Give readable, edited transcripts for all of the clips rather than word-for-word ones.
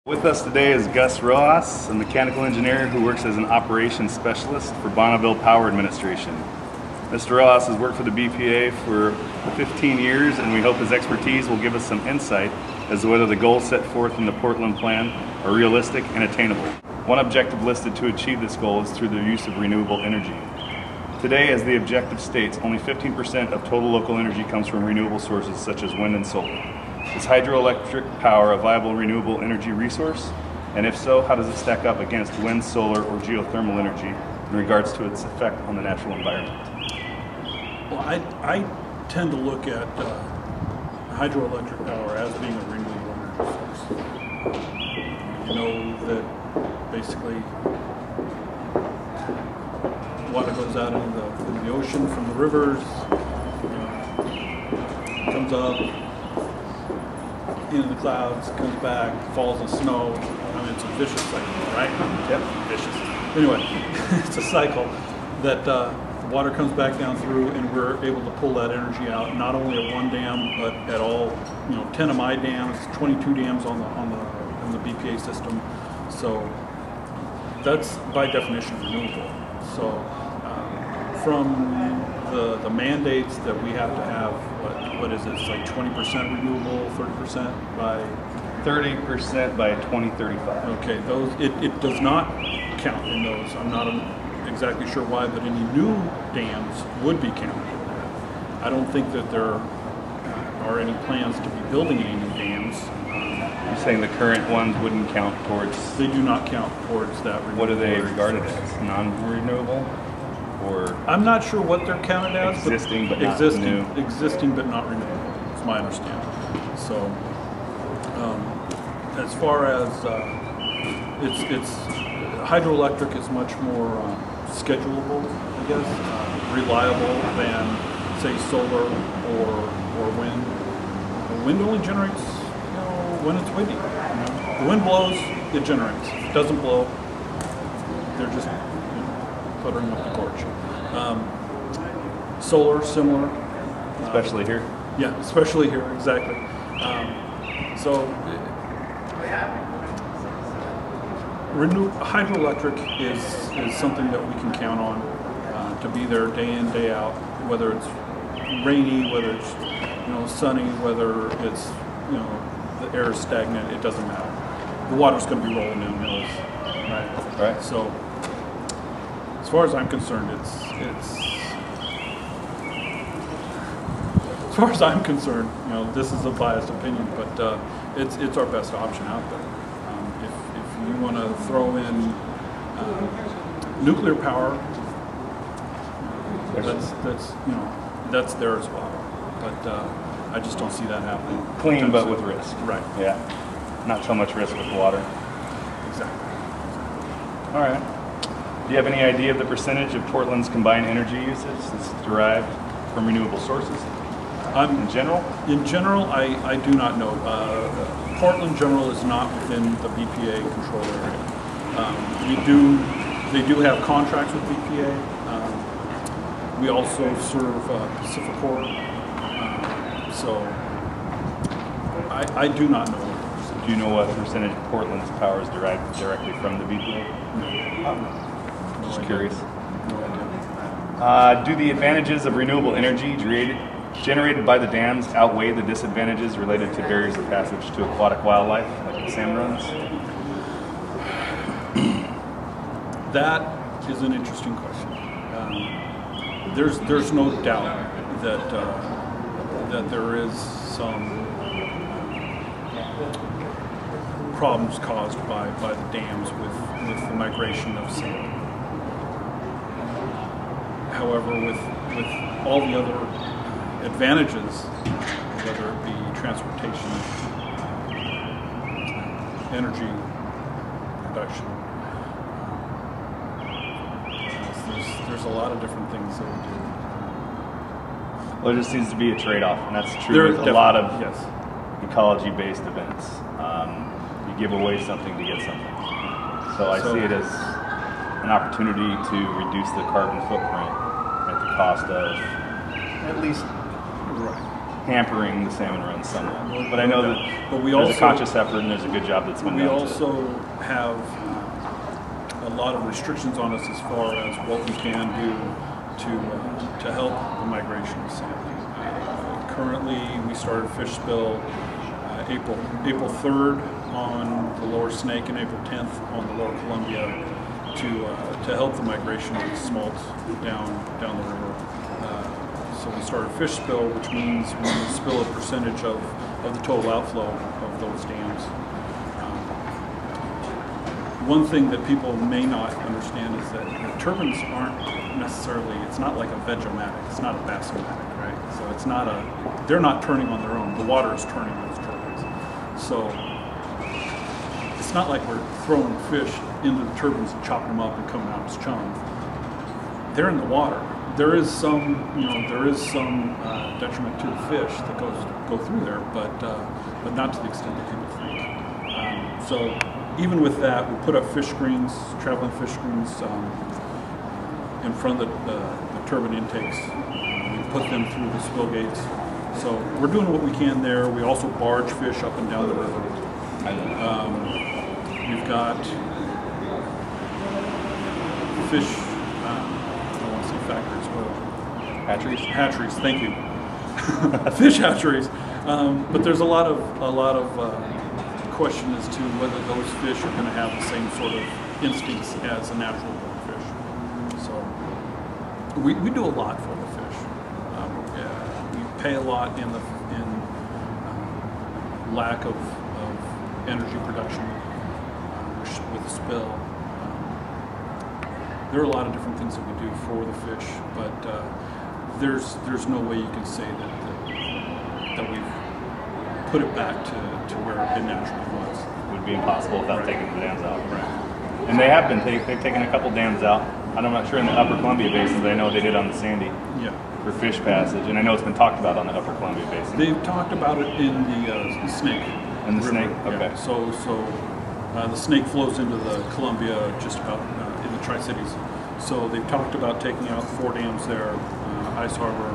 With us today is Gus Ross, a mechanical engineer who works as an operations specialist for Bonneville Power Administration. Mr. Ross has worked for the BPA for 15 years, and we hope his expertise will give us some insight as to whether the goals set forth in the Portland Plan are realistic and attainable. One objective listed to achieve this goal is through the use of renewable energy. Today, as the objective states, only 15% of total local energy comes from renewable sources such as wind and solar. Is hydroelectric power a viable renewable energy resource? And if so, how does it stack up against wind, solar, or geothermal energy in regards to its effect on the natural environment? Well, I tend to look at hydroelectric power as being a renewable energy source. You know that basically water goes out into the ocean from the rivers, comes up into the clouds, comes back, falls in snow. I mean, it's a vicious cycle, right? Yep. Vicious. Anyway, it's a cycle that the water comes back down through, and we're able to pull that energy out, not only at one dam, but at all, 10 of my dams, 22 dams on the BPA system. So that's by definition renewable. So from the mandates that we have to have, what is it? It's like 20% renewable, 30% by 30% by 2035. Okay, those it does not count in those. I'm not exactly sure why, but any new dams would be counted in that. I don't think that there are any plans to be building any new dams. You're saying the current ones wouldn't count towards? They do not count towards that. What are they regarded as? Non-renewable? Or I'm not sure what they're counted as. Existing but not new. Existing but not renewable. It's my understanding. So, as far as it's hydroelectric is much more schedulable, I guess, reliable than say solar or wind. Wind only generates when it's windy. The wind blows, it generates. If it doesn't blow, they're just puttering up the porch. Solar, similar. Especially here? Yeah, especially here, exactly. Hydroelectric is something that we can count on to be there day in, day out, whether it's rainy, whether it's sunny, whether it's the air is stagnant, it doesn't matter. The water's going to be rolling down hills, right? So, as far as I'm concerned, as far as I'm concerned, this is a biased opinion, but it's our best option out there. If you want to throw in nuclear power, that's there as well. But I just don't see that happening. Clean, but with risk. Right. Yeah. Not so much risk with water. Exactly. All right. Do you have any idea of the percentage of Portland's combined energy usage that's derived from renewable sources? In general? In general, I do not know. Portland General is not within the BPA control area. They do have contracts with BPA. We also serve Pacificor. So I do not know what the percentage. Do you know what percentage of Portland's power is derived directly from the BPA? No. Just curious. No idea. Do the advantages of renewable energy generated by the dams outweigh the disadvantages related to barriers of passage to aquatic wildlife, like the salmon runs? That is an interesting question. There's no doubt that there is some problems caused by the dams with the migration of sand. However, with all the other advantages, whether it be transportation, energy production, there's a lot of different things that we do. Well, there just seems to be a trade-off, and that's true with a lot of ecology-based events. You give away something to get something. So I see it as an opportunity to reduce the carbon footprint at the cost of at least hampering the salmon runs somewhat. But I know that but we there's also, a conscious effort and there's a good job that's been done. We also have a lot of restrictions on us as far as what we can do to help the migration of salmon. Currently, we started fish spill April 3rd on the lower Snake and April 10th on the lower Columbia to help the migration of the smolt down the river. So we started fish spill, which means we spill a percentage of the total outflow of those dams. One thing that people may not understand is that the turbines aren't necessarily, it's not like a Veg-O-Matic, it's not a Bass-O-Matic, right? So it's not they're not turning on their own, the water is turning those turbines. So it's not like we're throwing fish into the turbines and chopping them up and coming out as chum. They're in the water. There is some, detriment to the fish that go through there, but not to the extent that people think. So even with that, we put up fish screens, traveling fish screens, in front of the turbine intakes. We put them through the spill gates. So we're doing what we can there. We also barge fish up and down the river. We've got fish, I don't want to say factories, but hatcheries, thank you. Fish hatcheries. But there's a lot of question as to whether those fish are going to have the same sort of instincts as a natural born fish. So we do a lot for the fish. We pay a lot in lack of energy production with the spill. There are a lot of different things that we do for the fish, but there's no way you can say that we've put it back to where it naturally was. It would be impossible without taking the dams out. Right. And they have been. They've taken a couple dams out. I'm not sure in the Upper Columbia Basin, but I know they did on the Sandy. Yeah. For fish passage, and I know it's been talked about on the Upper Columbia Basin. They've talked about it in the Snake. In the River. Snake, okay. Yeah. So the Snake flows into the Columbia just about in the Tri-Cities. So they've talked about taking out 4 dams there: Ice Harbor,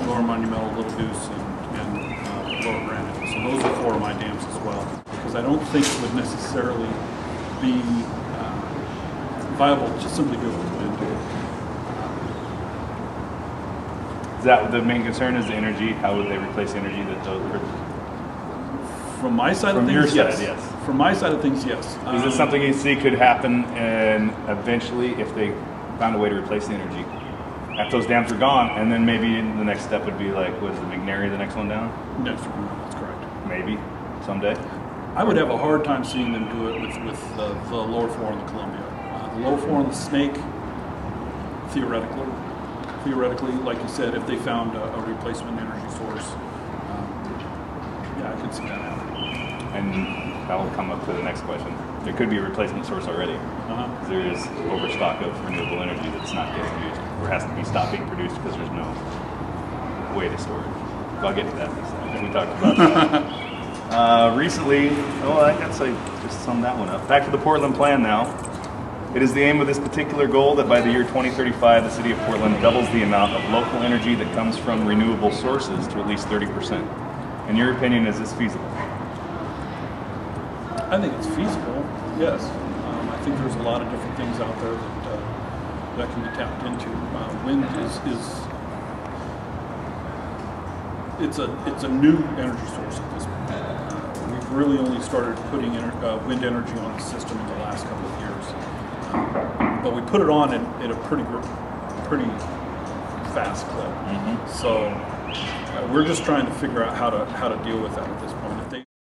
Lower Monumental, Little Goose, and Lower Granite. So those are 4 of my dams as well, because I don't think it would necessarily be viable to simply do it. Is that the main concern? Is the energy? How would they replace the energy that those? From my side of things, your yes. side, yes. From my side of things, yes. Is this something you see could happen, and eventually, if they found a way to replace the energy, after those dams are gone, and then maybe the next step would be like, what is the McNary, the next one down? Next one, that's correct. Maybe someday. I would have a hard time seeing them do it with the lower 4 on the Columbia. The lower 4 on the Snake, theoretically, like you said, if they found a replacement energy source, yeah, I could see that happening. And that will come up to the next question. There could be a replacement source already. There is overstock of renewable energy that's not getting used, or has to be stopped being produced because there's no way to store it. But I'll get to that in a second. We talked about that. Recently, I guess I just summed that one up. Back to the Portland plan now. It is the aim of this particular goal that by the year 2035, the city of Portland doubles the amount of local energy that comes from renewable sources to at least 30%. In your opinion, is this feasible? I think it's feasible, yes. I think there's a lot of different things out there that can be tapped into. Wind it's a new energy source at this point. We've really only started putting wind energy on the system in the last couple of years. But we put it on at a pretty fast clip. So we're just trying to figure out how to deal with that at this point.